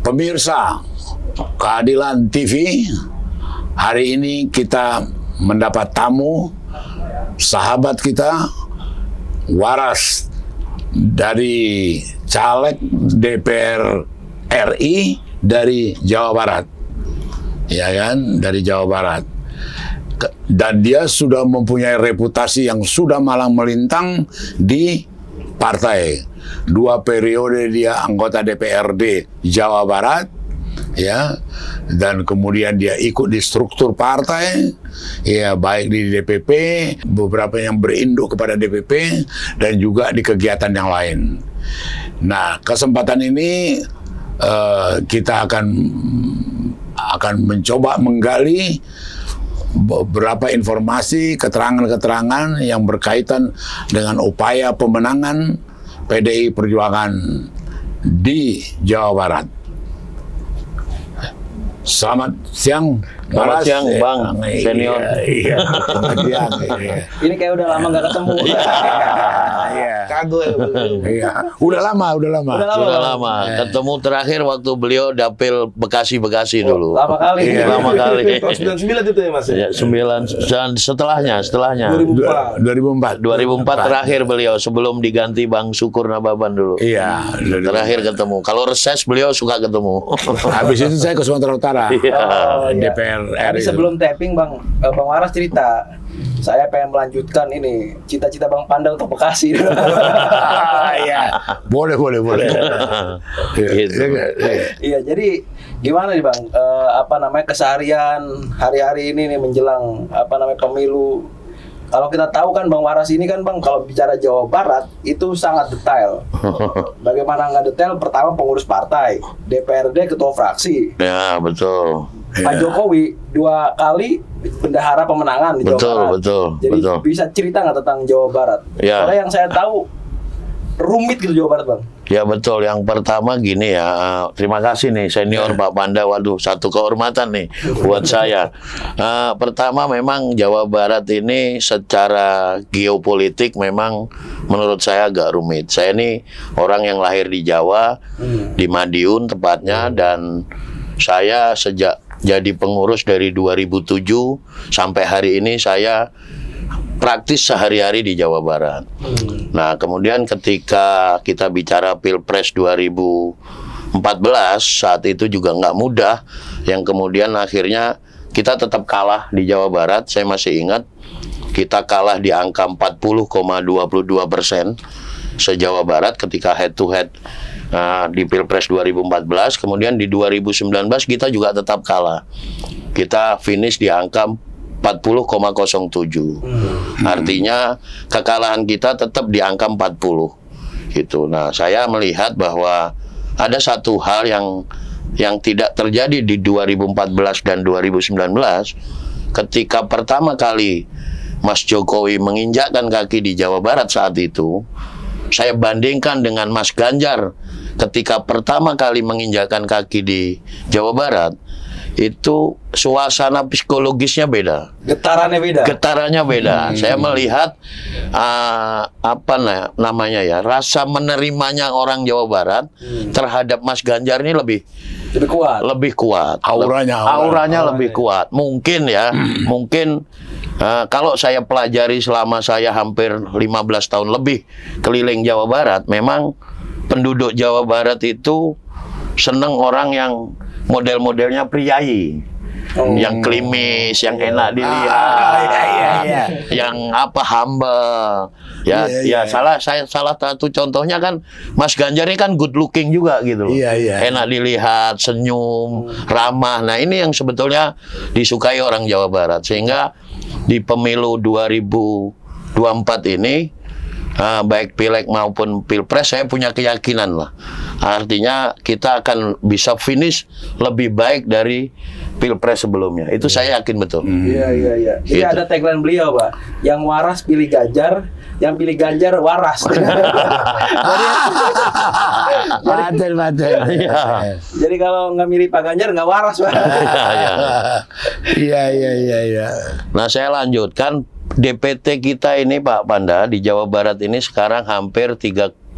Pemirsa Keadilan TV, hari ini kita mendapat tamu, sahabat kita, waras dari caleg DPR RI dari Jawa Barat, ya kan, dari Jawa Barat. Dan dia sudah mempunyai reputasi yang sudah malang melintang di partai. 2 periode dia anggota DPRD Jawa Barat, ya, dan kemudian dia ikut di struktur partai, ya, baik di DPP, beberapa yang berinduk kepada DPP, dan juga di kegiatan yang lain. Nah, kesempatan ini kita akan mencoba menggali beberapa informasi, keterangan-keterangan yang berkaitan dengan upaya pemenangan PDI Perjuangan di Jawa Barat. Selamat siang, Selamat siang, Bang Senior. Iya, selamat siang. Iya. Ini kayak udah lama nggak ketemu. Iya. Kagum. Iya. Udah lama. Sudah lama. Ketemu terakhir waktu beliau dapil Bekasi dulu. Lama kali. Iya. Lama kali. Tahun 99 itu ya, Mas? Ya, 9 dan setelahnya. 2004. 2004 terakhir beliau sebelum diganti Bang Syukur Nababan dulu. Iya. Terakhir ketemu. Kalau reses beliau suka ketemu. Habis itu saya ke Sumatera Utara. Iya. DPR Tapi RI. sebelum tapping, Bang Waras cerita, saya pengen melanjutkan ini cita-cita Bang Panda untuk Bekasi. Iya. Boleh. Gitu. Iya, jadi gimana nih, Bang? Keseharian hari-hari ini nih menjelang pemilu. Kalau kita tahu kan Bang Waras ini kan, Bang, kalau bicara Jawa Barat itu sangat detail. Bagaimana nggak detail? Pertama pengurus partai, DPRD, ketua fraksi. Ya, betul. Pak Jokowi 2 kali bendahara pemenangan di Jawa Barat. Betul. Jadi bisa cerita nggak tentang Jawa Barat? Ya. Karena yang saya tahu rumit gitu Jawa Barat, Bang. Ya betul, yang pertama gini ya, terima kasih nih Senior Pak Panda, waduh satu kehormatan nih buat saya. Pertama memang Jawa Barat ini secara geopolitik memang menurut saya agak rumit. Saya ini orang yang lahir di Jawa, di Madiun tepatnya, dan saya sejak jadi pengurus dari 2007 sampai hari ini saya praktis sehari-hari di Jawa Barat. Nah, kemudian ketika kita bicara Pilpres 2014, saat itu juga nggak mudah, yang kemudian akhirnya kita tetap kalah di Jawa Barat. Saya masih ingat, kita kalah di angka 40,22% se-Jawa Barat ketika head-to-head di Pilpres 2014. Kemudian di 2019 kita juga tetap kalah. Kita finish di angka 40,07. Artinya kekalahan kita tetap di angka 40 gitu. Nah, saya melihat bahwa ada satu hal yang tidak terjadi di 2014 dan 2019 ketika pertama kali Mas Jokowi menginjakkan kaki di Jawa Barat saat itu. Saya bandingkan dengan Mas Ganjar ketika pertama kali menginjakkan kaki di Jawa Barat, itu suasana psikologisnya beda. Getarannya beda. Saya melihat rasa menerimanya orang Jawa Barat terhadap Mas Ganjar ini lebih kuat. Auranya lebih kuat. Mungkin ya, kalau saya pelajari selama saya hampir 15 tahun lebih keliling Jawa Barat, memang penduduk Jawa Barat itu seneng orang yang model-modelnya priayi, yang klimis, yang enak dilihat, yang humble, salah satu contohnya kan Mas Ganjar ini kan good looking juga gitu, enak dilihat, senyum, ramah. Nah, ini yang sebetulnya disukai orang Jawa Barat, sehingga di pemilu 2024 ini, baik pileg maupun pilpres, saya punya keyakinan lah. Artinya kita akan bisa finish lebih baik dari pilpres sebelumnya. Itu saya yakin betul. Iya. Jadi Gitu. ada tagline beliau, Pak. Yang waras pilih Ganjar, yang pilih Ganjar waras. Paten. Jadi kalau nggak milih Pak Ganjar nggak waras, Pak. Iya. Nah, saya lanjutkan. DPT kita ini Pak Panda di Jawa Barat ini sekarang hampir 35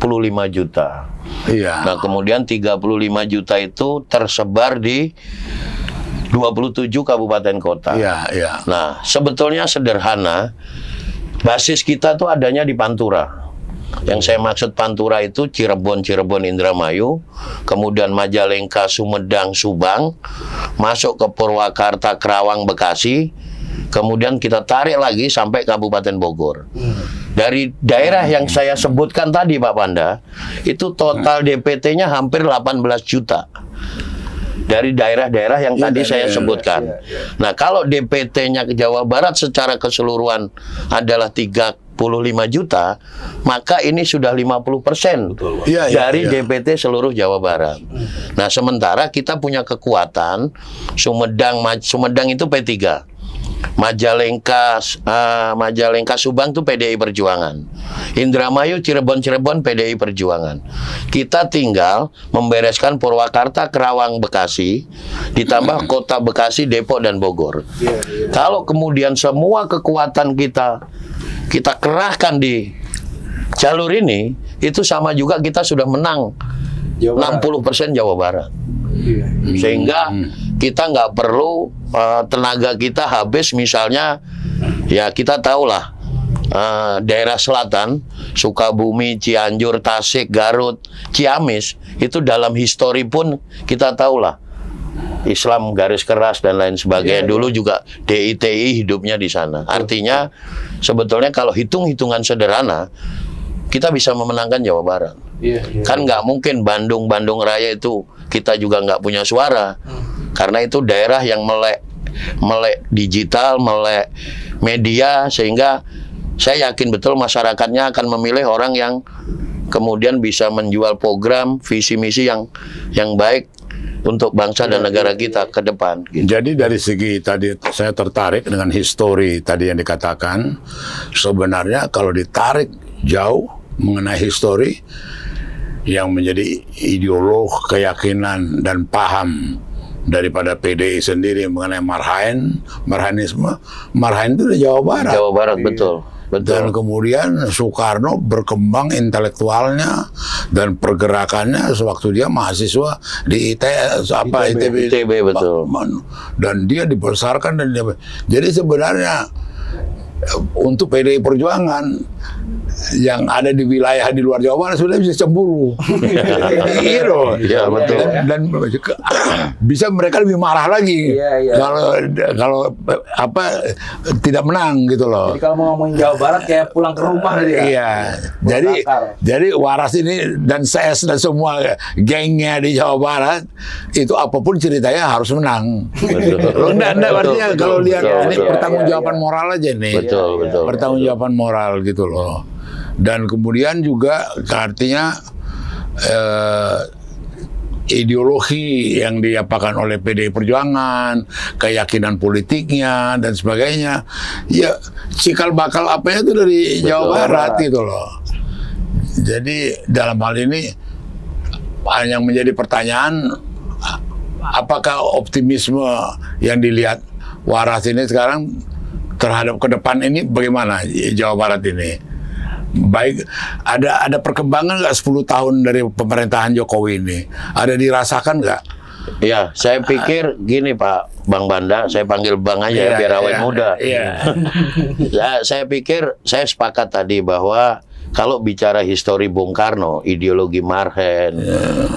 juta. Iya. Nah, kemudian 35 juta itu tersebar di 27 kabupaten kota. Iya. Nah, sebetulnya sederhana. Basis kita tuh adanya di Pantura. Yang saya maksud Pantura itu Cirebon, Indramayu, kemudian Majalengka, Sumedang, Subang, masuk ke Purwakarta, Kerawang, Bekasi, kemudian kita tarik lagi sampai Kabupaten Bogor. Dari daerah yang saya sebutkan tadi Pak Panda, itu total DPT-nya hampir 18 juta. Dari daerah-daerah yang tadi saya sebutkan. Nah, kalau DPT-nya ke Jawa Barat secara keseluruhan adalah 35 juta, maka ini sudah 50% dari DPT seluruh Jawa Barat. Nah, sementara kita punya kekuatan Sumedang itu P3. Majalengka Subang itu PDI Perjuangan. Indramayu, Cirebon PDI Perjuangan. Kita tinggal membereskan Purwakarta, Kerawang, Bekasi, ditambah kota Bekasi, Depok dan Bogor. Kalau kemudian semua kekuatan kita kerahkan di jalur ini, itu sama juga kita sudah menang 60% Jawa Barat. Sehingga kita nggak perlu tenaga kita habis, misalnya ya kita tahulah daerah selatan Sukabumi, Cianjur, Tasik, Garut, Ciamis itu dalam histori pun kita tahulah Islam garis keras dan lain sebagainya. Dulu juga DITI hidupnya di sana. Artinya sebetulnya kalau hitung-hitungan sederhana kita bisa memenangkan Jawa Barat. Kan nggak mungkin Bandung Raya itu kita juga nggak punya suara, karena itu daerah yang melek digital, melek media, sehingga saya yakin betul masyarakatnya akan memilih orang yang kemudian bisa menjual program visi misi yang baik untuk bangsa dan negara kita ke depan. Gitu. Jadi dari segi tadi saya tertarik dengan histori tadi yang dikatakan. Sebenarnya kalau ditarik jauh mengenai histori, yang menjadi ideolog, keyakinan dan paham daripada PDI sendiri mengenai Marhaenisme itu di Jawa Barat. Jawa Barat, betul. Dan kemudian Soekarno berkembang intelektualnya dan pergerakannya sewaktu dia mahasiswa di ITB, betul. Dan dia dibesarkan jadi sebenarnya untuk PDI Perjuangan yang ada di wilayah di luar Jawa Barat sudah bisa cemburu. Iya loh. Ya, betul. Dan bisa mereka lebih marah lagi kalau tidak menang gitu loh. Jadi kalau mau ngomongin Jawa Barat kayak pulang ke rumah gitu ya. Iya. Jadi Waras ini dan CS dan semua gengnya di Jawa Barat itu apapun ceritanya harus menang. Betul. Artinya kalau lihat ini pertanggungjawaban moral aja nih. Betul. Pertanggungjawaban moral gitu loh. Dan kemudian juga artinya ideologi yang diapakan oleh PDI Perjuangan, keyakinan politiknya dan sebagainya, ya cikal bakal apanya itu dari Jawa Barat gitu loh. Jadi dalam hal ini yang menjadi pertanyaan, apakah optimisme yang dilihat Waras ini sekarang terhadap ke depan ini bagaimana Jawa Barat ini? Baik, ada perkembangan nggak 10 tahun dari pemerintahan Jokowi ini? Ada dirasakan nggak? Ya, saya pikir gini Pak Bang Banda, saya panggil Bang aja biar awet muda. Ya, saya pikir saya sepakat tadi bahwa kalau bicara histori Bung Karno, ideologi Marhen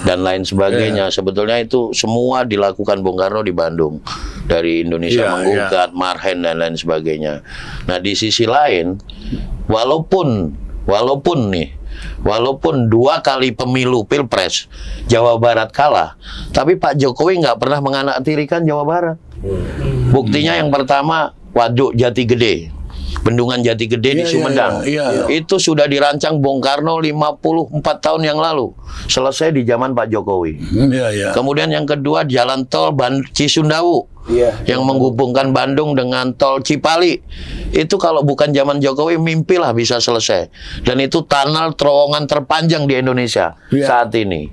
dan lain sebagainya, sebetulnya itu semua dilakukan Bung Karno di Bandung. Dari Indonesia Menggugat, Marhen dan lain sebagainya. Nah, di sisi lain, walaupun 2 kali pemilu Pilpres Jawa Barat kalah, tapi Pak Jokowi nggak pernah menganaktirikan Jawa Barat. Buktinya yang pertama, Waduk Jati Gede, Bendungan Jati Gede di Sumedang. Itu sudah dirancang Bung Karno 54 tahun yang lalu. Selesai di zaman Pak Jokowi. Kemudian yang kedua, jalan tol Cisundawu yang menghubungkan Bandung dengan tol Cipali. Itu kalau bukan zaman Jokowi, mimpilah bisa selesai. Dan itu tunnel terowongan terpanjang di Indonesia saat ini.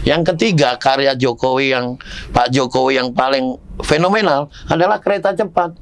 Yang ketiga, karya Jokowi Pak Jokowi yang paling fenomenal adalah kereta cepat.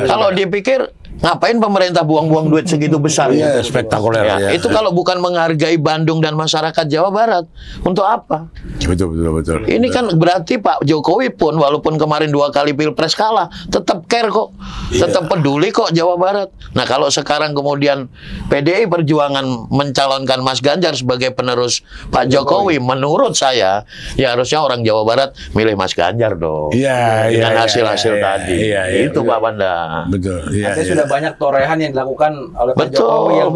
Kalau dipikir ngapain pemerintah buang-buang duit segitu besar? Spektakuler. Itu kalau bukan menghargai Bandung dan masyarakat Jawa Barat, untuk apa? Betul. Ini kan berarti Pak Jokowi pun walaupun kemarin 2 kali pilpres kalah, tetap care kok, tetap peduli kok Jawa Barat. Nah kalau sekarang kemudian PDI Perjuangan mencalonkan Mas Ganjar sebagai penerus Pak Jokowi, menurut saya ya harusnya orang Jawa Barat milih Mas Ganjar dong. Dengan hasil-hasil tadi. Itu Pak Panda. Betul. Sudah banyak torehan yang dilakukan oleh Pak Jokowi yang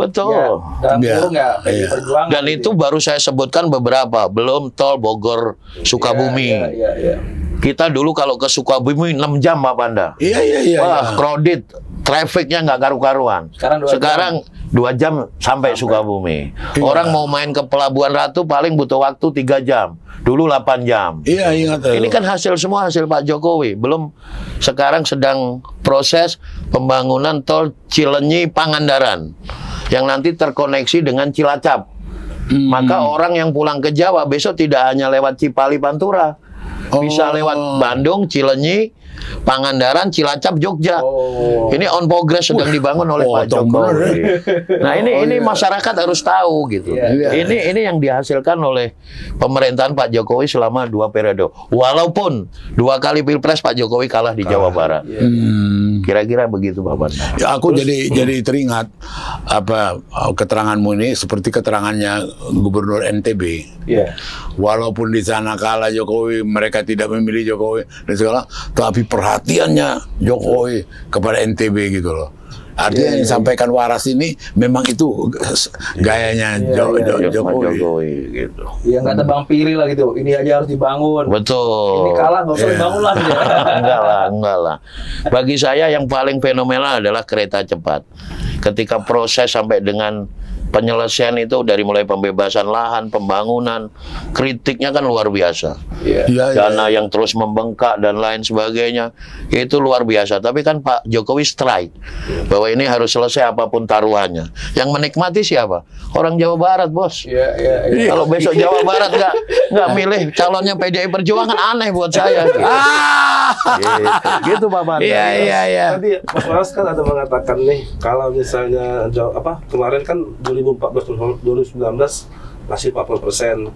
dalam kurung PDI Perjuangan. Dan itu baru saya sebutkan beberapa, belum tol Bogor Sukabumi. Kita dulu kalau ke Sukabumi 6 jam Pak Panda. Wah, crowded, trafficnya nggak karu-karuan. Sekarang 2 jam sampai Sukabumi. Orang mau main ke Pelabuhan Ratu paling butuh waktu 3 jam. Dulu 8 jam. Ingat. Ini kan semua hasil Pak Jokowi. Belum sekarang sedang proses pembangunan tol Cilenyi Pangandaran yang nanti terkoneksi dengan Cilacap. Maka orang yang pulang ke Jawa besok tidak hanya lewat Cipali Pantura, bisa lewat Bandung, Cilenyi, Pangandaran, Cilacap, Jogja. Ini on progress sedang dibangun oleh Pak Jokowi. Nah ini masyarakat harus tahu gitu. Ini yang dihasilkan oleh pemerintahan Pak Jokowi selama 2 periode. Walaupun 2 kali pilpres Pak Jokowi kalah di Jawa Barat. Kira-kira begitu Pak Panda. Aku jadi teringat keteranganmu ini seperti keterangannya Gubernur NTB. Walaupun di sana kalah Jokowi, mereka tidak memilih Jokowi dan segala, tapi perhatiannya Jokowi kepada NTB gitu loh. Artinya yang disampaikan Waras ini memang itu gayanya Jokowi gitu. Yang nggak tebang pilih lah gitu. Ini aja harus dibangun. Betul. Ini kalah nggak usah dibangun lagi. Enggak lah. Bagi saya yang paling fenomenal adalah kereta cepat. Ketika proses sampai dengan penyelesaian itu dari mulai pembebasan lahan, pembangunan, kritiknya kan luar biasa. Dana yang terus membengkak dan lain sebagainya, itu luar biasa. Tapi kan Pak Jokowi strike bahwa ini harus selesai apapun taruhannya. Yang menikmati siapa? Orang Jawa Barat, bos. Kalau besok Jawa Barat nggak milih calonnya PDI Perjuangan, aneh buat saya. Gitu Pak Panda. Tadi Mas Waras kan ada mengatakan nih, kalau misalnya kemarin kan 2019 masih 40%.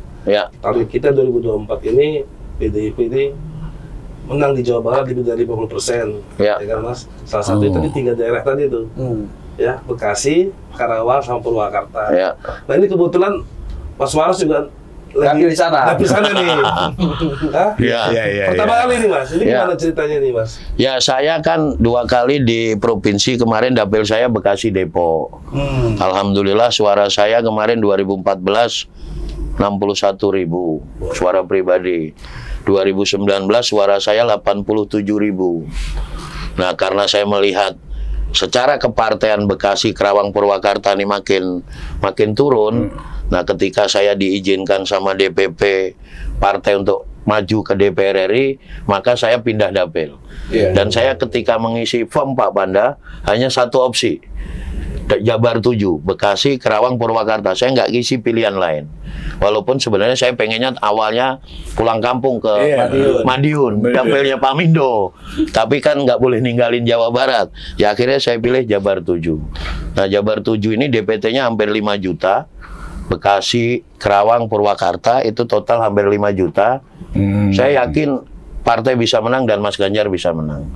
Kalau kita 2024 ini PDIP ini menang di Jawa Barat lebih dari 50%. Ya kan Mas? Salah satu itu di 3 daerah tadi itu. Bekasi, Karawang, sama Purwakarta. Nah ini kebetulan Mas Waras juga lagi di sana. Di sana nih. Pertama kali nih Mas. Ini gimana ceritanya nih Mas? Ya saya kan 2 kali di provinsi, kemarin dapil saya Bekasi Depok. Alhamdulillah suara saya kemarin 2014 61.000 suara pribadi. 2019 suara saya 87.000. Nah karena saya melihat secara kepartean Bekasi, Karawang, Purwakarta ini makin turun. Nah, ketika saya diizinkan sama DPP partai untuk maju ke DPR RI, maka saya pindah dapil. Dan saya ketika mengisi form Pak Panda, hanya satu opsi. Jabar 7, Bekasi, Karawang, Purwakarta. Saya nggak isi pilihan lain. Walaupun sebenarnya saya pengennya awalnya pulang kampung ke Madiun, dapilnya Pak Mindo. Tapi kan nggak boleh ninggalin Jawa Barat. Ya akhirnya saya pilih Jabar 7. Nah, Jabar 7 ini DPT-nya hampir 5 juta. Bekasi, Karawang, Purwakarta itu total hampir 5 juta. Saya yakin partai bisa menang dan Mas Ganjar bisa menang.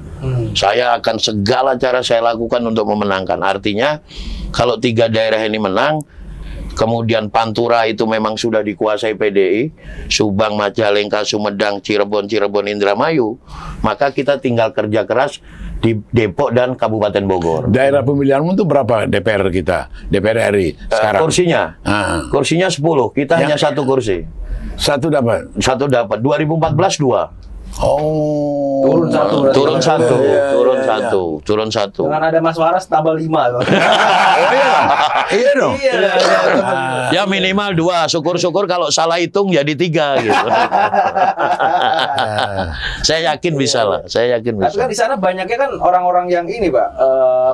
Saya akan segala cara saya lakukan untuk memenangkan. Artinya kalau 3 daerah ini menang, kemudian Pantura itu memang sudah dikuasai PDI, Subang, Majalengka, Sumedang, Cirebon, Indramayu, maka kita tinggal kerja keras di Depok dan Kabupaten Bogor. Daerah pemilihanmu itu berapa DPR kita? DPR RI sekarang? Kursinya 10, kita hanya 1 kursi. Satu dapat? 1 dapat. 2014 2. Oh. Turun satu. Turun satu, Iya, turun iya, satu, turun satu. Dengan ada Mas Waras tambah 5. Iya dong. Ya minimal 2. Syukur-syukur kalau salah hitung jadi 3 gitu. Saya yakin bisa lah. Saya yakin Tapi bisa. kan di sana banyaknya kan orang-orang yang ini, Pak,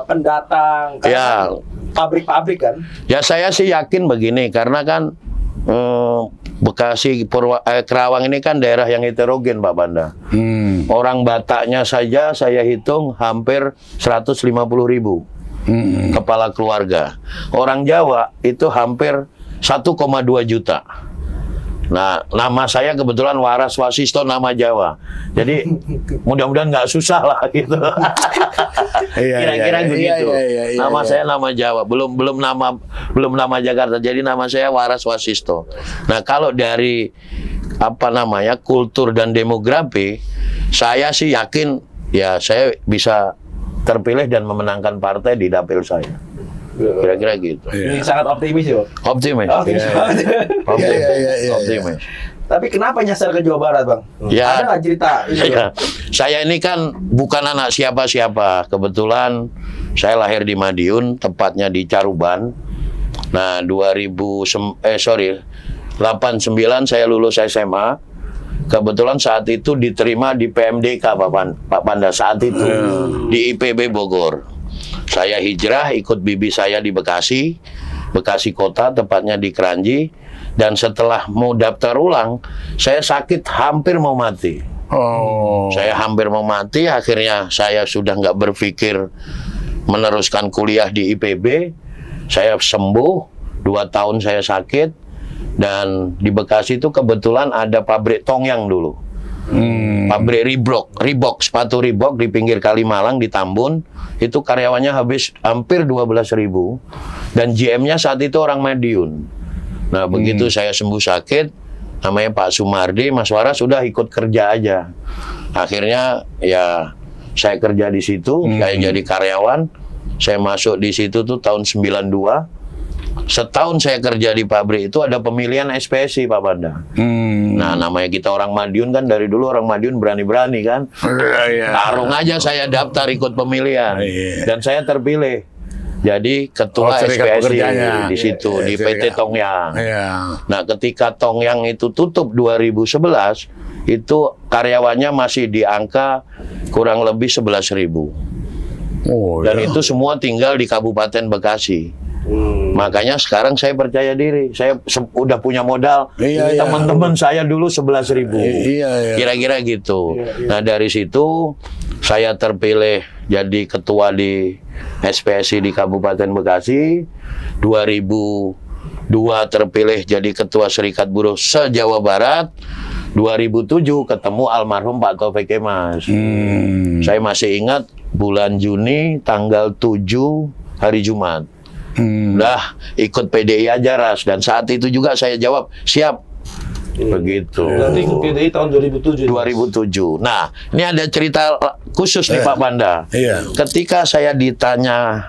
pendatang, kan Ya. pabrik-pabrik kan. Ya saya sih yakin begini karena kan Bekasi, Kerawang ini kan daerah yang heterogen, Pak Banda. Orang Bataknya saja saya hitung hampir 150.000 kepala keluarga. Orang Jawa itu hampir 1,2 juta. Nah, nama saya kebetulan Waras Wasisto, nama Jawa. Jadi mudah-mudahan nggak susah lah gitu. Kira-kira begitu. Nama saya nama Jawa, belum nama Jakarta. Jadi nama saya Waras Wasisto. Nah, kalau dari kultur dan demografi, saya sih yakin ya saya bisa terpilih dan memenangkan partai di dapil saya. Kira-kira gitu. Ini sangat optimis ya. Optimis. Optimis. Tapi kenapa nyasar ke Jawa Barat, Bang? Ya, ada nggak cerita ini? Ya, saya ini kan bukan anak siapa-siapa. Kebetulan saya lahir di Madiun, tepatnya di Caruban. Nah, 89 saya lulus SMA. Kebetulan saat itu diterima di PMDK Pak Panda saat itu di IPB Bogor. Saya hijrah ikut bibi saya di Bekasi Kota, tepatnya di Kranji. Dan setelah mau daftar ulang, saya sakit hampir mau mati. Saya hampir mau mati, akhirnya saya sudah nggak berpikir meneruskan kuliah di IPB. Saya sembuh, 2 tahun saya sakit. Dan di Bekasi itu kebetulan ada pabrik Tongyang dulu. Pabrik Reebok, sepatu Reebok di pinggir Kalimalang di Tambun. Itu karyawannya habis hampir 12.000. Dan GM-nya saat itu orang Madiun. Nah, begitu saya sembuh sakit, namanya Pak Sumardi, Mas Waras sudah ikut kerja aja. Akhirnya ya saya kerja di situ, saya jadi karyawan. Saya masuk di situ tuh tahun 92. Setahun saya kerja di pabrik itu ada pemilihan SPSI, Pak Banda. Nah, namanya kita orang Madiun kan, dari dulu orang Madiun berani-berani kan. Tarung aja saya daftar ikut pemilihan. Dan saya terpilih. Jadi ketua SPSI di situ, di PT Tongyang. Nah, ketika Tongyang itu tutup 2011, itu karyawannya masih di angka kurang lebih 11.000. Dan itu semua tinggal di Kabupaten Bekasi. Makanya sekarang saya percaya diri, saya udah punya modal. Teman-teman saya dulu 11.000, kira-kira gitu. Nah, dari situ saya terpilih jadi ketua di SPSI di Kabupaten Bekasi. 2002 terpilih jadi ketua Serikat Buruh se-Jawa Barat. 2007 ketemu almarhum Pak Taufik Kemas. Saya masih ingat bulan Juni tanggal 7 hari Jumat. Udah ikut PDI aja Ras, dan saat itu juga saya jawab siap. Begitu. Berarti ikut PDI tahun 2007. 2007. Nah, ini ada cerita khusus nih Pak Banda. Ketika saya ditanya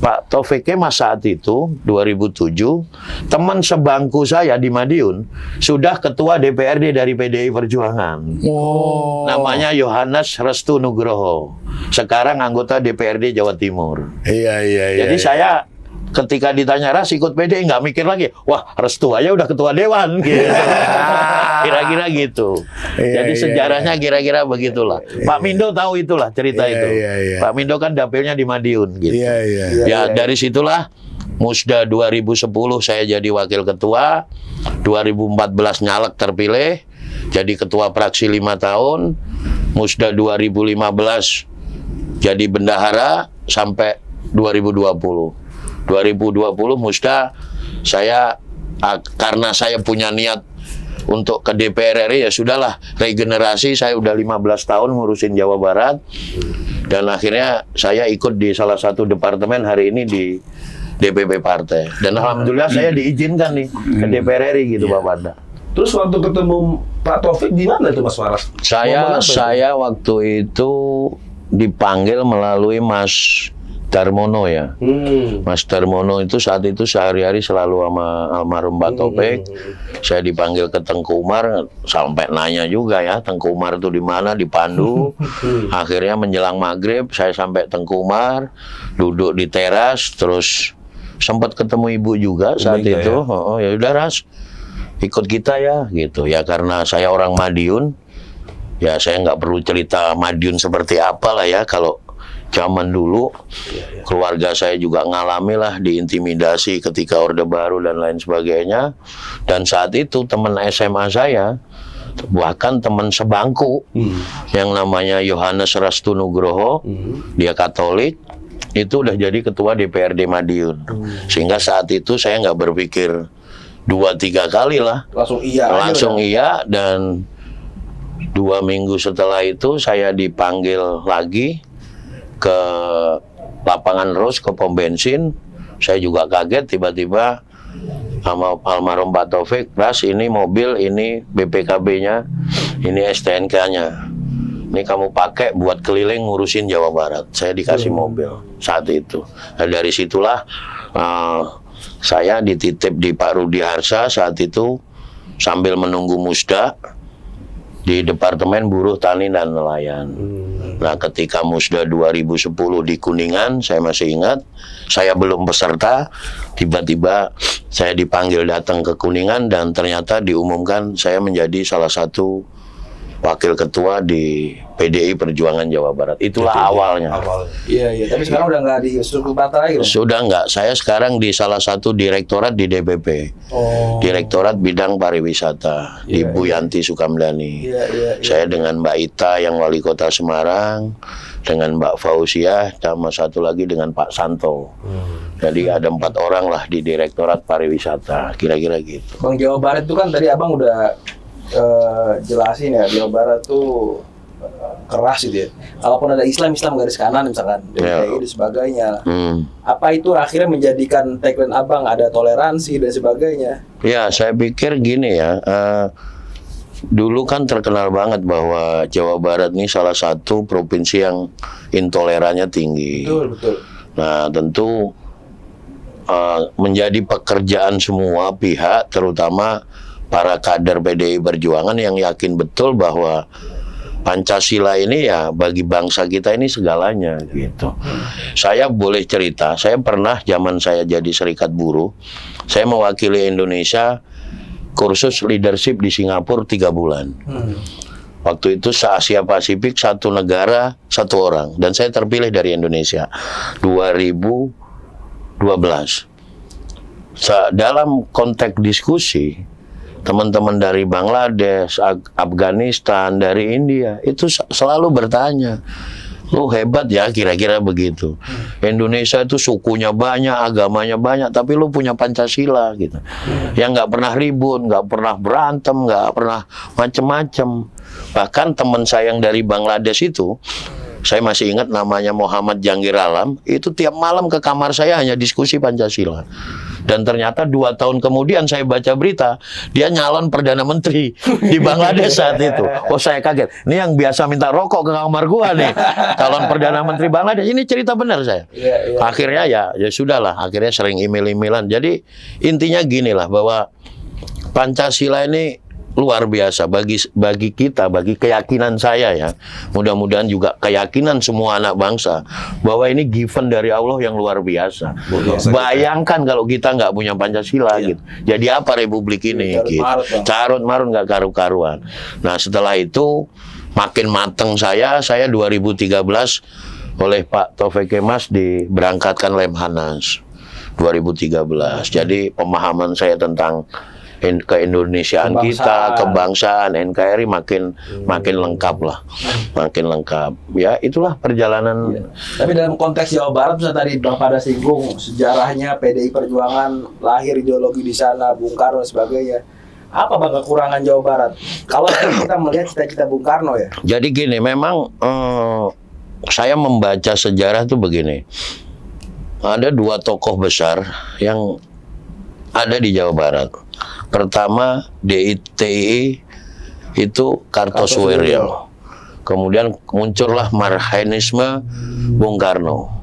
Pak Taufik Kemas saat itu 2007, teman sebangku saya di Madiun sudah ketua DPRD dari PDI Perjuangan. Namanya Yohanes Restu Nugroho. Sekarang anggota DPRD Jawa Timur. Jadi saya ketika ditanya Ras ikut PDI nggak mikir lagi, wah Restu aja udah ketua dewan gitu. Kira-kira gitu. Jadi sejarahnya kira-kira begitulah. Pak Mindo tahu itulah cerita itu. Pak Mindo kan dapilnya di Madiun gitu. Dari situlah Musda 2010 saya jadi wakil ketua, 2014 nyalek terpilih jadi ketua praksi 5 tahun, Musda 2015 jadi bendahara sampai 2020 Musda saya karena saya punya niat untuk ke DPR RI, ya sudahlah regenerasi. Saya udah 15 tahun ngurusin Jawa Barat dan akhirnya saya ikut di salah satu departemen hari ini di DPP partai, dan alhamdulillah saya diizinkan nih ke DPR RI gitu Pak Banda. Terus waktu ketemu Pak Taufik di mana itu Mas Waras? Saya waktu itu dipanggil melalui Mas Darmono ya. Mas Darmono itu saat itu sehari-hari selalu sama almarhum Pak Taufik. Saya dipanggil ke Tengku Umar, sampai nanya juga ya, Tengku Umar itu di mana, dipandu. Akhirnya menjelang maghrib, saya sampai Tengku Umar, duduk di teras, terus sempat ketemu ibu juga saat itu. Ya? Oh, ya udah Ras, ikut kita ya, gitu. Ya karena saya orang Madiun, ya saya nggak perlu cerita Madiun seperti apa lah ya, kalau zaman dulu keluarga saya juga ngalami lah diintimidasi ketika Orde Baru dan lain sebagainya. Dan saat itu teman SMA saya, bahkan teman sebangku yang namanya Yohanes Rastu Nugroho, dia Katolik, itu udah jadi ketua DPRD Madiun. Sehingga saat itu saya nggak berpikir 2-3 kali lah, langsung iya. Dan 2 minggu setelah itu saya dipanggil lagi ke lapangan Ros, ke pom bensin. Saya juga kaget, tiba-tiba sama almarhum Pak Taufik, Ras, ini mobil, ini BPKB-nya, ini STNK-nya, ini kamu pakai buat keliling ngurusin Jawa Barat. Saya dikasih mobil saat itu. Nah, dari situlah saya dititip di Pak Rudi Harsa saat itu sambil menunggu musda di Departemen Buruh Tani dan Nelayan. Nah, ketika musda 2010 di Kuningan, saya masih ingat, saya belum peserta, tiba-tiba saya dipanggil datang ke Kuningan dan ternyata diumumkan saya menjadi salah satu wakil ketua di PDI Perjuangan Jawa Barat. Itulah awalnya. Iya. Tapi sekarang udah nggak di struktur partai lagi? Sudah nggak. Saya sekarang di salah satu direktorat di DPP. Direktorat Bidang Pariwisata di Bu Yanti Sukamdhani. Saya dengan Mbak Ita yang Wali Kota Semarang, dengan Mbak Fauziah, sama satu lagi dengan Pak Santo. Jadi ada 4 orang lah di Direktorat Pariwisata. Kira-kira gitu. Bang, Jawa Barat itu kan tadi Abang udah jelasin ya, Jawa Barat tuh keras gitu ya. Kalaupun ada Islam garis kanan misalkan, DKI dan sebagainya. Apa itu akhirnya menjadikan tagline Abang ada toleransi dan sebagainya? Ya, saya pikir gini ya. Dulu kan terkenal banget bahwa Jawa Barat ini salah satu provinsi yang intolerannya tinggi. Betul. Nah, tentu menjadi pekerjaan semua pihak, terutama para kader PDI Perjuangan yang yakin betul bahwa Pancasila ini ya bagi bangsa kita ini segalanya gitu. Saya boleh cerita, saya pernah zaman saya jadi serikat buruh, saya mewakili Indonesia kursus leadership di Singapura 3 bulan. Waktu itu se-Asia Pasifik 1 negara 1 orang, dan saya terpilih dari Indonesia 2012. Dalam konteks diskusi, teman-teman dari Bangladesh, Afghanistan, dari India itu selalu bertanya, lu hebat ya, kira-kira begitu. Indonesia itu sukunya banyak, agamanya banyak, tapi lu punya Pancasila gitu. Yang nggak pernah ribut, nggak pernah berantem, nggak pernah macem-macem. Bahkan teman saya yang dari Bangladesh itu, saya masih ingat namanya Muhammad Jangir Alam, itu tiap malam ke kamar saya hanya diskusi Pancasila. Dan ternyata 2 tahun kemudian saya baca berita, dia nyalon Perdana Menteri di Bangladesh saat itu. Oh, saya kaget. Ini yang biasa minta rokok ke kamar gua nih, calon Perdana Menteri Bangladesh. Ini cerita benar saya. Akhirnya ya sudahlah, akhirnya sering email-emailan. Jadi intinya gini lah, bahwa Pancasila ini luar biasa bagi kita, bagi keyakinan saya ya. Mudah-mudahan juga keyakinan semua anak bangsa bahwa ini given dari Allah yang luar biasa. Bayangkan kalau kita nggak punya Pancasila gitu. Jadi apa republik ini? Gitu. Carut marut nggak karu-karuan. Nah, setelah itu makin mateng saya 2013 oleh Pak Taufik Kemas diberangkatkan Lemhanas 2013. Jadi pemahaman saya tentang keindonesiaan kita, kebangsaan, NKRI makin lengkap lah, makin lengkap. Ya, itulah perjalanan. Tapi dalam konteks Jawa Barat, misalnya tadi Bang pada singgung sejarahnya PDI Perjuangan, lahir ideologi di sana, Bung Karno dan sebagainya. Apa Bang kekurangan Jawa Barat? Kalau kita melihat cita-cita Bung Karno ya. Jadi gini, memang saya membaca sejarah itu begini. Ada 2 tokoh besar yang ada di Jawa Barat. Pertama DITI itu Kartosuwiryo. Kemudian muncullah marhainisme Bung Karno.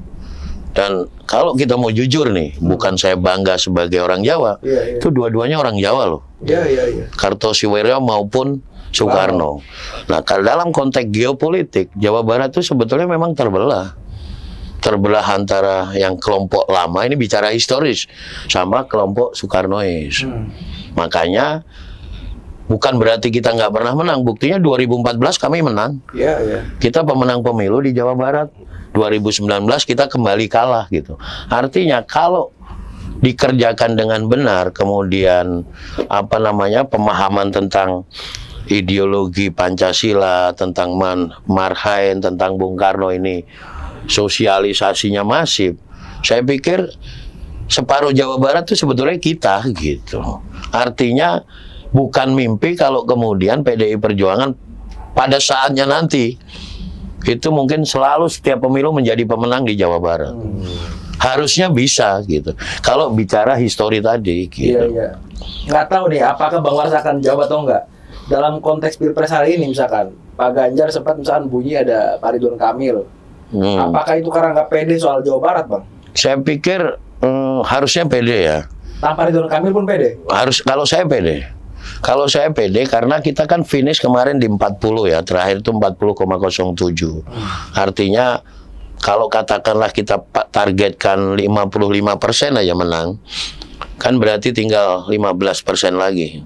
Dan kalau kita mau jujur nih, bukan saya bangga sebagai orang Jawa, itu dua-duanya orang Jawa loh. Kartosuwiryo maupun Soekarno. Nah, kalau dalam konteks geopolitik, Jawa Barat itu sebetulnya memang terbelah antara yang kelompok lama, ini bicara historis, sama kelompok Soekarnois. Makanya bukan berarti kita nggak pernah menang. Buktinya 2014 kami menang. Kita pemenang pemilu di Jawa Barat. 2019 kita kembali kalah gitu. Artinya kalau dikerjakan dengan benar, kemudian pemahaman tentang ideologi Pancasila, tentang Marhaen, tentang Bung Karno ini sosialisasinya masif, saya pikir separuh Jawa Barat itu sebetulnya kita gitu. Artinya bukan mimpi kalau kemudian PDI Perjuangan pada saatnya nanti itu mungkin selalu setiap pemilu menjadi pemenang di Jawa Barat. Harusnya bisa gitu. Kalau bicara histori tadi gitu. Nggak tahu nih apakah Bang Waras akan jawab atau enggak. Dalam konteks Pilpres hari ini misalkan Pak Ganjar sempat misalkan bunyi ada Pak Ridwan Kamil. Apakah itu karena nggak pede soal Jawa Barat, Bang? Saya pikir harusnya pede ya. Tanpa Ridwan Kamil pun pede? Kalau saya pede. Kalau saya pede karena kita kan finish kemarin di 40 ya, terakhir itu 40,07. Artinya kalau katakanlah kita targetkan 55% aja menang, kan berarti tinggal 15% lagi.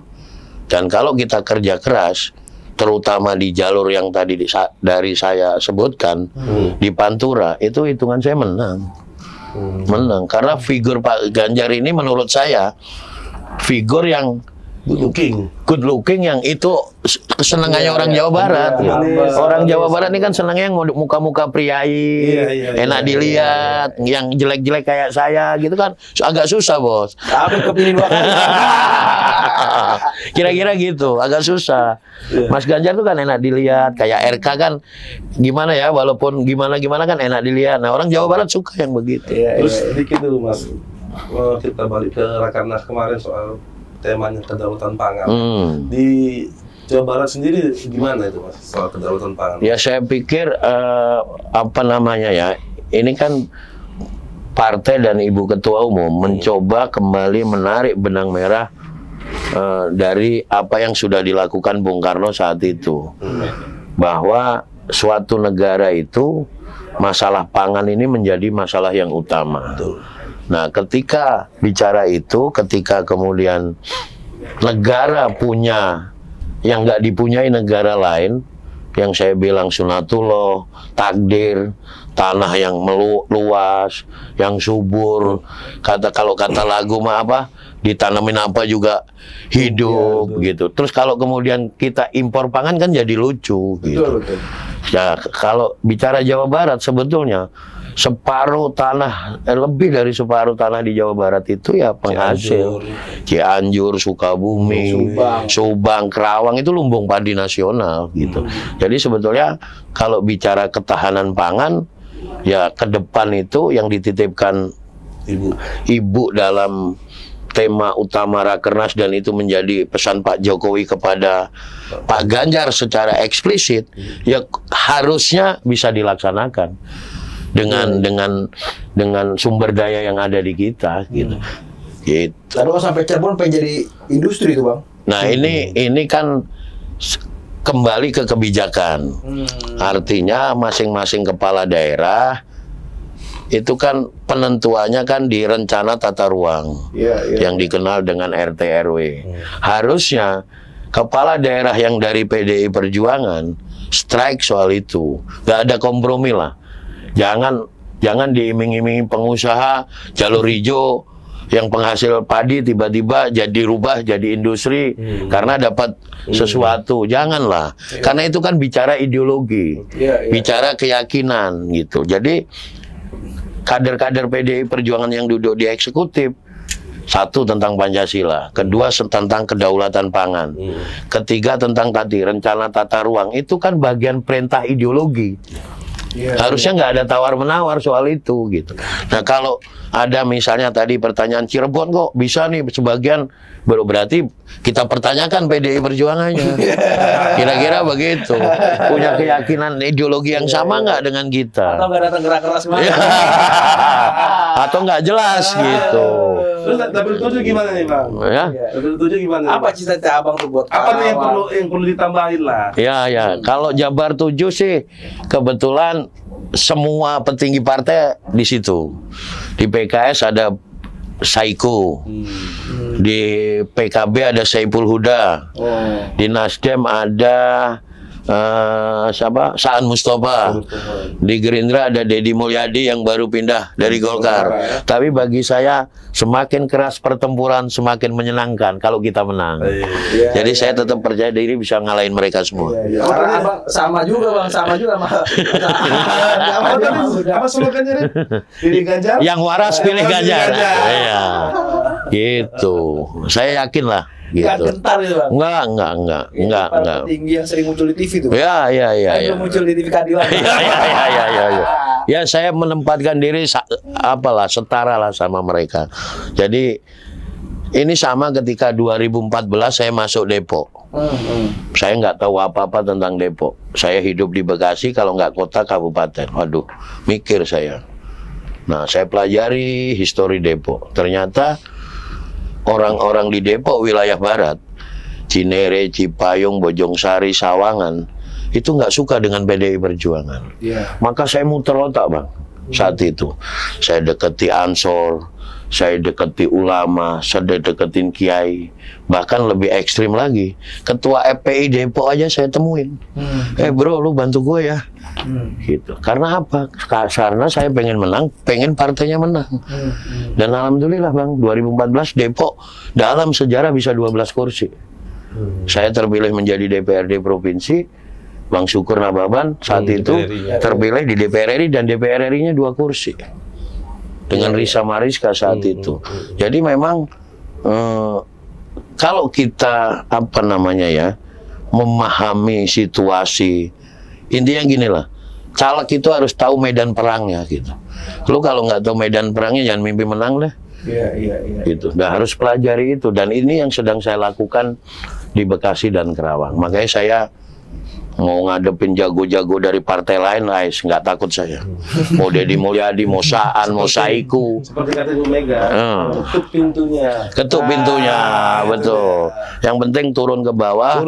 Dan kalau kita kerja keras, terutama di jalur yang tadi dari saya sebutkan, di Pantura, itu hitungan saya menang. Menang, karena figur Pak Ganjar ini menurut saya figur yang good looking yang itu kesenangannya orang Jawa Barat. Orang Jawa Barat ini kan senangnya yang muka-muka priai, enak dilihat, yang jelek-jelek kayak saya gitu kan agak susah, Bos. Tapi kepilih 2 kali. Kira-kira gitu, agak susah. Mas Ganjar tuh kan enak dilihat, kayak RK kan gimana ya, walaupun gimana-gimana kan enak dilihat. Nah, orang Jawa Barat suka yang begitu. Terus sedikit dulu, Mas. Kita balik ke Rakernas kemarin soal temanya kedaulatan pangan. Di Jawa Barat sendiri gimana itu, Mas, soal kedaulatan pangan? Ya, saya pikir ini kan partai dan Ibu Ketua Umum mencoba kembali menarik benang merah dari apa yang sudah dilakukan Bung Karno saat itu. Bahwa suatu negara itu masalah pangan ini menjadi masalah yang utama. Nah, ketika bicara itu, ketika kemudian negara punya yang nggak dipunyai negara lain, yang saya bilang sunatullah, takdir, tanah yang luas, yang subur, kalau kata lagu ditanamin apa juga hidup gitu. Terus kalau kemudian kita impor pangan kan jadi lucu gitu. Ya, kalau bicara Jawa Barat sebetulnya separuh tanah, lebih dari separuh tanah di Jawa Barat itu ya penghasil. Cianjur, Sukabumi, Subang, Kerawang itu lumbung padi nasional gitu. Jadi sebetulnya kalau bicara ketahanan pangan, ya ke depan itu yang dititipkan Ibu dalam tema utama Rakernas, dan itu menjadi pesan Pak Jokowi kepada Pak Ganjar secara eksplisit, ya harusnya bisa dilaksanakan dengan sumber daya yang ada di kita gitu. Gitu. Lalu sampai Cirebon pengen jadi industri itu, Bang. Nah, ini kan kembali ke kebijakan. Artinya masing-masing kepala daerah itu kan penentuannya kan di rencana tata ruang yang dikenal dengan RT RW. Harusnya kepala daerah yang dari PDI Perjuangan strike soal itu, nggak ada kompromi lah. Jangan diiming-imingi pengusaha jalur hijau yang penghasil padi tiba-tiba rubah jadi industri karena dapat sesuatu. Janganlah, karena itu kan bicara ideologi, bicara keyakinan gitu. Jadi kader-kader PDI Perjuangan yang duduk di eksekutif, satu tentang Pancasila, kedua tentang kedaulatan pangan, ketiga tentang tadi rencana tata ruang, itu kan bagian perintah ideologi. Harusnya nggak ada tawar-menawar soal itu gitu. Nah kalau ada misalnya tadi pertanyaan Cirebon kok bisa nih sebagian, berarti kita pertanyakan PDI Perjuangannya. Kira-kira begitu. Punya keyakinan ideologi yang sama nggak dengan kita? Atau nggak datang gerak-keras mana? Atau nggak jelas gitu. Terus double 7 gimana nih Bang? Ya. Double 7 gimana? Apa cita-cita abang tuh buat apa nih yang perlu ditambahin lah? Ya. Kalau Jabar 7 sih kebetulan semua petinggi partai di situ. Di PKS ada Saiku, di PKB ada Saiful Huda, di Nasdem ada siapa? Saan Mustafa. Di Gerindra ada Deddy Mulyadi yang baru pindah dari Golkar. Tapi bagi saya semakin keras pertempuran semakin menyenangkan kalau kita menang. Jadi saya tetap percaya diri bisa ngalahin mereka semua. Karena abang sama juga Bang, sama juga sama. Apa slogannya? Pilih Ganjar. Yang waras pilih Ganjar. Iya. Gitu. Saya yakin lah. Gitu. Gak gentar itu Bang? Enggak. Tinggi yang sering muncul di TV tuh. Ya. Belum muncul di TV keadilan. Ya. Ya saya menempatkan diri setara lah sama mereka. Jadi ini sama ketika 2014 saya masuk Depok. Saya nggak tahu apa-apa tentang Depok. Saya hidup di Bekasi, kalau nggak kota kabupaten. Waduh, mikir saya. Nah, saya pelajari histori Depok. Ternyata orang-orang di Depok wilayah barat, Cinere, Cipayung, Bojongsari, Sawangan, itu nggak suka dengan PDI Perjuangan. Maka saya muter otak Bang. Saat itu saya deketi Ansor, saya deketi ulama, saya deketin kiai, bahkan lebih ekstrim lagi, ketua FPI Depok aja saya temuin. Bro, lu bantu gue ya. Gitu. Karena apa? Karena saya pengen menang, pengen partainya menang. Dan alhamdulillah Bang, 2014 Depok dalam sejarah bisa 12 kursi. Saya terpilih menjadi DPRD provinsi. Bang Syukur Nababan saat itu terpilih di DPR RI dan DPR RI-nya 2 kursi dengan Risa Mariska saat itu. Jadi memang kalau kita memahami situasi, intinya gini lah, caleg itu harus tahu medan perangnya gitu. Lu kalau nggak tahu medan perangnya jangan mimpi menang deh. Gitu. Nah, harus pelajari itu, dan ini yang sedang saya lakukan di Bekasi dan Kerawang. Makanya saya mau ngadepin jago-jago dari partai lain, nggak takut saya. Mau Deddy Mulyadi, mau Saan, mau Saiku. Seperti kata Bu Mega, ketuk pintunya. Ketuk pintunya, betul. Yang penting turun ke bawah,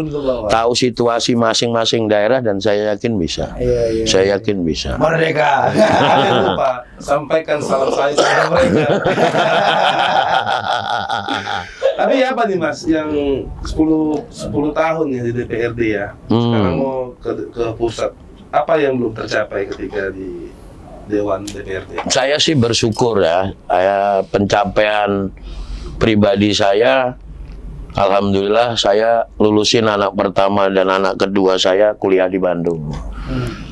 tahu situasi masing-masing daerah, dan saya yakin bisa. Saya yakin bisa. Merdeka. Jangan lupa sampaikan salam saya kepada mereka. Tapi apa nih Mas, yang 10 tahun ya di DPRD ya, sekarang mau ke pusat, apa yang belum tercapai ketika di Dewan DPRD? Saya sih bersyukur ya, pencapaian pribadi saya, alhamdulillah saya lulusin anak pertama dan anak kedua saya kuliah di Bandung.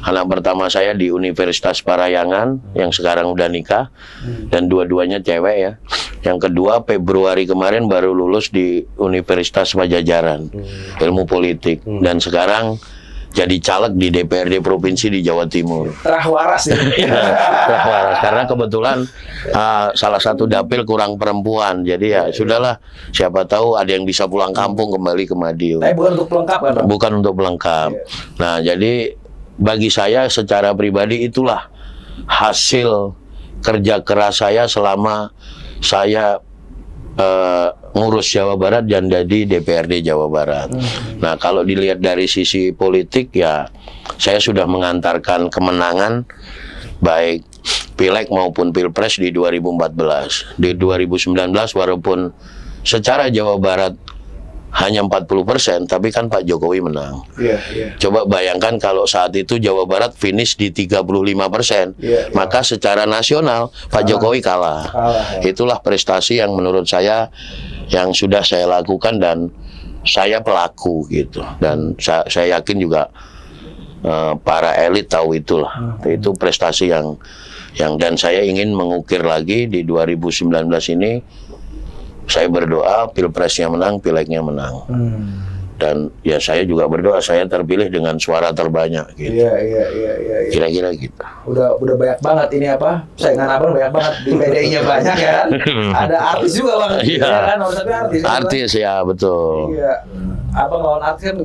Anak pertama saya di Universitas Parayangan yang sekarang udah nikah, dan dua-duanya cewek ya. Yang kedua Februari kemarin baru lulus di Universitas Pajajaran, ilmu politik, dan sekarang jadi caleg di DPRD provinsi di Jawa Timur. Terah waras ya. Terah waras karena kebetulan salah satu dapil kurang perempuan. Jadi ya sudahlah, siapa tahu ada yang bisa pulang kampung kembali ke Madiun. Tapi bukan untuk pelengkap kan? Bukan untuk pelengkap. Nah, jadi bagi saya secara pribadi itulah hasil kerja keras saya selama saya ngurus Jawa Barat dan jadi DPRD Jawa Barat. Nah, kalau dilihat dari sisi politik ya, saya sudah mengantarkan kemenangan baik Pileg maupun Pilpres di 2014. Di 2019 walaupun secara Jawa Barat hanya 40%, tapi kan Pak Jokowi menang. Coba bayangkan kalau saat itu Jawa Barat finish di 35%, maka secara nasional Pak Jokowi kalah. Itulah prestasi yang menurut saya yang sudah saya lakukan, dan saya pelaku gitu. Dan saya yakin juga para elit tahu itulah. Itu prestasi yang dan saya ingin mengukir lagi di 2019 ini. Saya berdoa Pilpresnya menang, Pilegnya menang. Dan ya saya juga berdoa saya terpilih dengan suara terbanyak gitu. Iya. Kira-kira gitu. Udah banyak banget ini apa? Saingan abang banyak banget di PDI-nya banyak ya kan. Ada artis juga bang. Iya. Ya kan nomor satu artis. Artis kan? Ya betul. Iya. Abang lawan artis kan.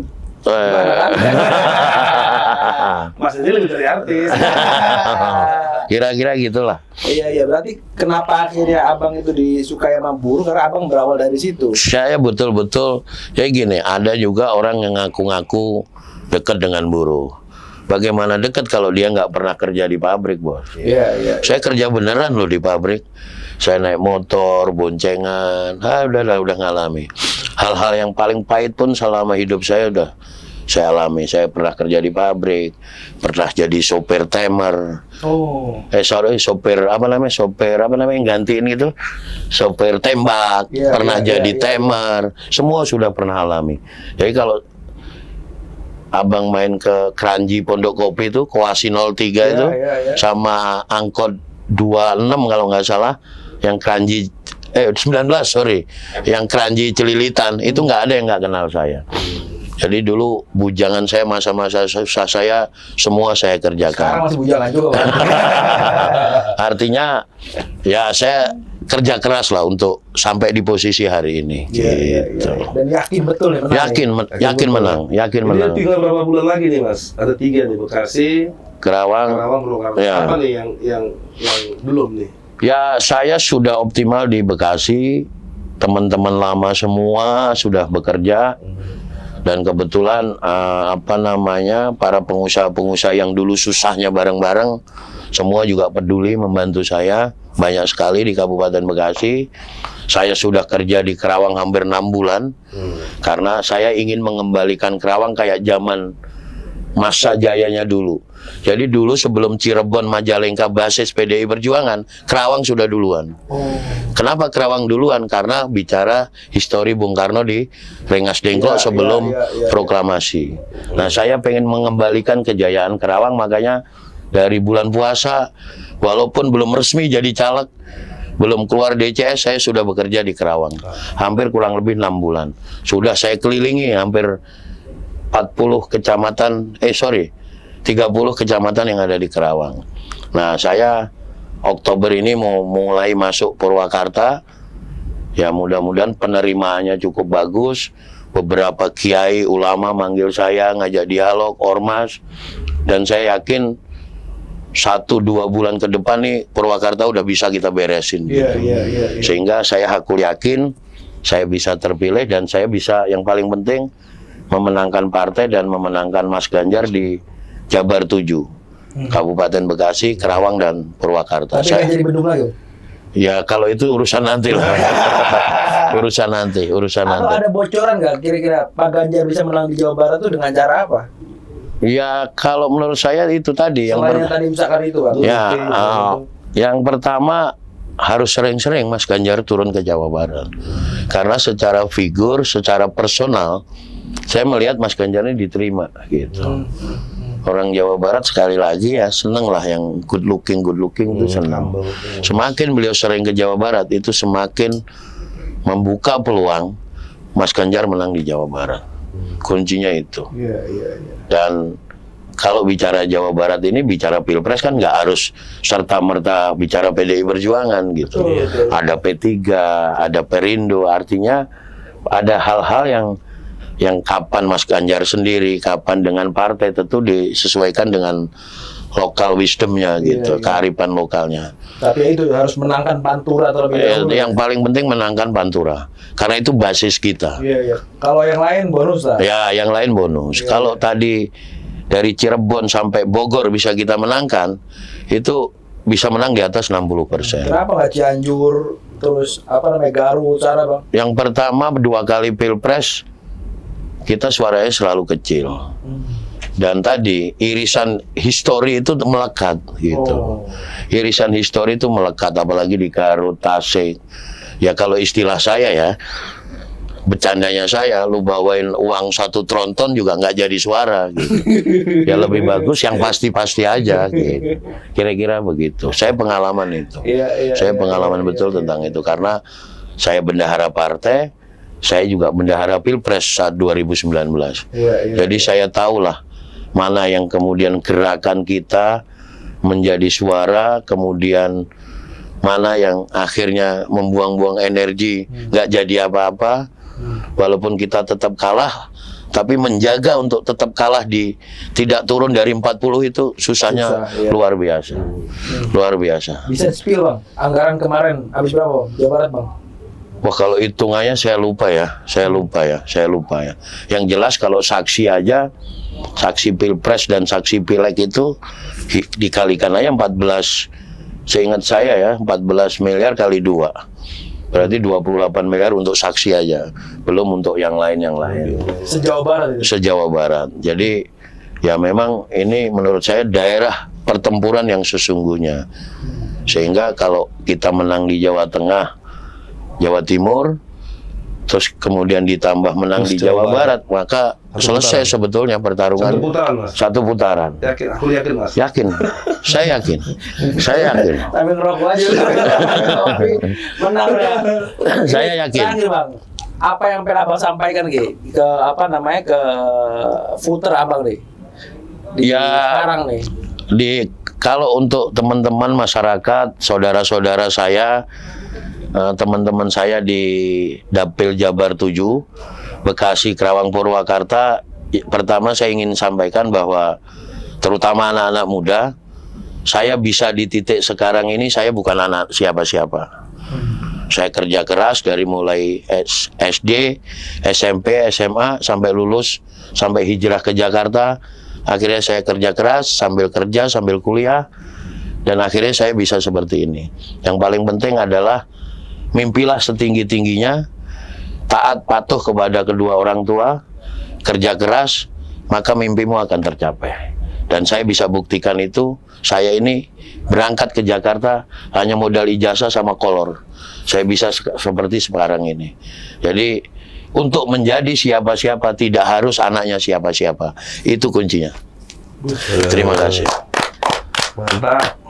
Mas ini lebih dari artis. Kira-kira gitulah. Iya, berarti kenapa akhirnya abang itu disukai sama buruh? Karena abang berawal dari situ. Saya betul-betul, ya gini, ada juga orang yang ngaku-ngaku dekat dengan buruh. Bagaimana dekat kalau dia nggak pernah kerja di pabrik, bos? Iya. Saya kerja beneran loh di pabrik. Saya naik motor, boncengan, udah ngalami. Hal-hal yang paling pahit pun selama hidup saya udah saya alami. Saya pernah kerja di pabrik, pernah jadi sopir temer. Sopir apa namanya gantiin gitu, sopir tembak, pernah jadi temer. Semua sudah pernah alami. Jadi kalau abang main ke Kranji Pondok Kopi itu, Koasi 03 itu, sama angkot 26 kalau nggak salah, yang Kranji 19 yang Kranji Celilitan itu nggak ada yang nggak kenal saya. Jadi dulu bujangan saya, masa-masa susah saya semua saya kerjakan. Sekarang masih bujangan juga, Bang. Artinya ya saya kerja keras lah untuk sampai di posisi hari ini. Gitu. Dan yakin betul ya menang. Yakin menang. Jadi tinggal berapa bulan lagi nih, Mas? Ada 3 nih, Bekasi, Kerawang, Purwakarta. Ya. Apa nih yang belum nih? Ya saya sudah optimal di Bekasi. Teman-teman lama semua sudah bekerja. Dan kebetulan para pengusaha-pengusaha yang dulu susahnya bareng-bareng semua juga peduli membantu saya. Banyak sekali di Kabupaten Bekasi. Saya sudah kerja di Kerawang hampir 6 bulan. Karena saya ingin mengembalikan Kerawang kayak zaman masa jayanya dulu. Jadi dulu sebelum Cirebon, Majalengka basis PDI Perjuangan, Kerawang sudah duluan. Kenapa Kerawang duluan? Karena bicara histori Bung Karno di Rengas Dengklok sebelum proklamasi. Nah, saya pengen mengembalikan kejayaan Kerawang, makanya dari bulan puasa, walaupun belum resmi jadi caleg, belum keluar DCS, saya sudah bekerja di Kerawang. Hampir kurang lebih 6 bulan. Sudah saya kelilingi hampir 30 kecamatan yang ada di Kerawang. Nah, saya Oktober ini mau mulai masuk Purwakarta. Ya, mudah-mudahan penerimaannya cukup bagus. Beberapa kiai ulama manggil saya, ngajak dialog, ormas. Dan saya yakin 1-2 bulan ke depan nih Purwakarta udah bisa kita beresin. Sehingga saya hakul yakin saya bisa terpilih dan saya bisa, yang paling penting, memenangkan partai dan memenangkan Mas Ganjar di Jabar 7, Kabupaten Bekasi, Kerawang, dan Purwakarta. Tapi nggak jadi Bendung lagi? Ya kalau itu urusan nanti lah. urusan nanti. Atau ada bocoran nggak kira-kira Pak Ganjar bisa menang di Jawa Barat tuh dengan cara apa? Ya kalau menurut saya itu tadi. Selain yang tadi misalkan itu, Bang. Ya, yang pertama harus sering-sering Mas Ganjar turun ke Jawa Barat. Karena secara figur, secara personal, saya melihat Mas Ganjar ini diterima gitu. Orang Jawa Barat sekali lagi ya seneng lah yang good looking itu senang. Semakin beliau sering ke Jawa Barat itu semakin membuka peluang Mas Ganjar menang di Jawa Barat. Kuncinya itu. Dan kalau bicara Jawa Barat ini bicara Pilpres kan nggak harus serta-merta bicara PDI Perjuangan gitu. Ada P3, ada Perindo, artinya ada hal-hal yang kapan Mas Ganjar sendiri, kapan dengan partai, tentu disesuaikan dengan lokal wisdomnya gitu, kearifan lokalnya. Tapi itu harus menangkan Pantura terlebih dahulu. Yang paling penting menangkan Pantura, karena itu basis kita. Kalau yang lain bonus lah. Ya, yang lain bonus. Kalau tadi dari Cirebon sampai Bogor bisa kita menangkan, itu bisa menang di atas 60%. Kenapa nggak Cianjur, terus Garut, cara Bang? Yang pertama 2 kali Pilpres, kita suaranya selalu kecil. Dan tadi irisan histori itu melekat gitu. Irisan histori itu melekat, apalagi di Garut, Tasik. Ya kalau istilah saya ya, bercandanya saya, lu bawain uang 1 tronton juga nggak jadi suara gitu. Ya lebih bagus yang pasti-pasti aja gitu. Kira-kira begitu. Saya pengalaman itu. Saya pengalaman betul tentang itu, karena saya bendahara partai. saya juga bendahara Pilpres saat 2019. Jadi saya tahulah mana yang kemudian gerakan kita menjadi suara, kemudian mana yang akhirnya membuang-buang energi, nggak jadi apa-apa, walaupun kita tetap kalah. Tapi menjaga untuk tetap kalah tidak turun dari 40 itu susahnya luar biasa. Luar biasa. Bisa spill Bang, anggaran kemarin habis berapa Jawa Barat Bang? Wah, kalau hitungannya saya lupa ya. Yang jelas kalau saksi aja, saksi Pilpres dan saksi Pileg itu dikalikan aja 14, seingat saya ya, 14 miliar kali 2. Berarti 28 miliar untuk saksi aja, belum untuk yang lain. Se-Jawa Barat itu? Se-Jawa Barat. Jadi ya memang ini menurut saya daerah pertempuran yang sesungguhnya. Sehingga kalau kita menang di Jawa Tengah, Jawa Timur, terus kemudian ditambah menang di Jawa Barat, maka selesai sebetulnya pertarungan. Satu putaran. Yakin? Aku yakin Mas. Yakin. Saya yakin. Tapi ngerokok aja. Menang ya. Saya yakin. Terakhir Bang, apa yang pengen Abang sampaikan ke ke footer Abang nih? Sekarang nih. Kalau untuk teman-teman masyarakat, saudara-saudara saya, teman-teman saya di Dapil Jabar 7, Bekasi, Kerawang, Purwakarta, pertama saya ingin sampaikan bahwa terutama anak-anak muda, saya bisa di titik sekarang ini, saya bukan anak siapa-siapa. Saya kerja keras dari mulai SD, SMP, SMA, sampai lulus, sampai hijrah ke Jakarta. Akhirnya saya kerja keras, sambil kerja, sambil kuliah, dan akhirnya saya bisa seperti ini. Yang paling penting adalah mimpilah setinggi-tingginya, taat patuh kepada kedua orang tua, kerja keras, maka mimpimu akan tercapai. Dan saya bisa buktikan itu. Saya ini berangkat ke Jakarta hanya modal ijazah sama kolor. Saya bisa seperti sekarang ini. Jadi untuk menjadi siapa-siapa tidak harus anaknya siapa-siapa. Itu kuncinya. Terima kasih. Mantap.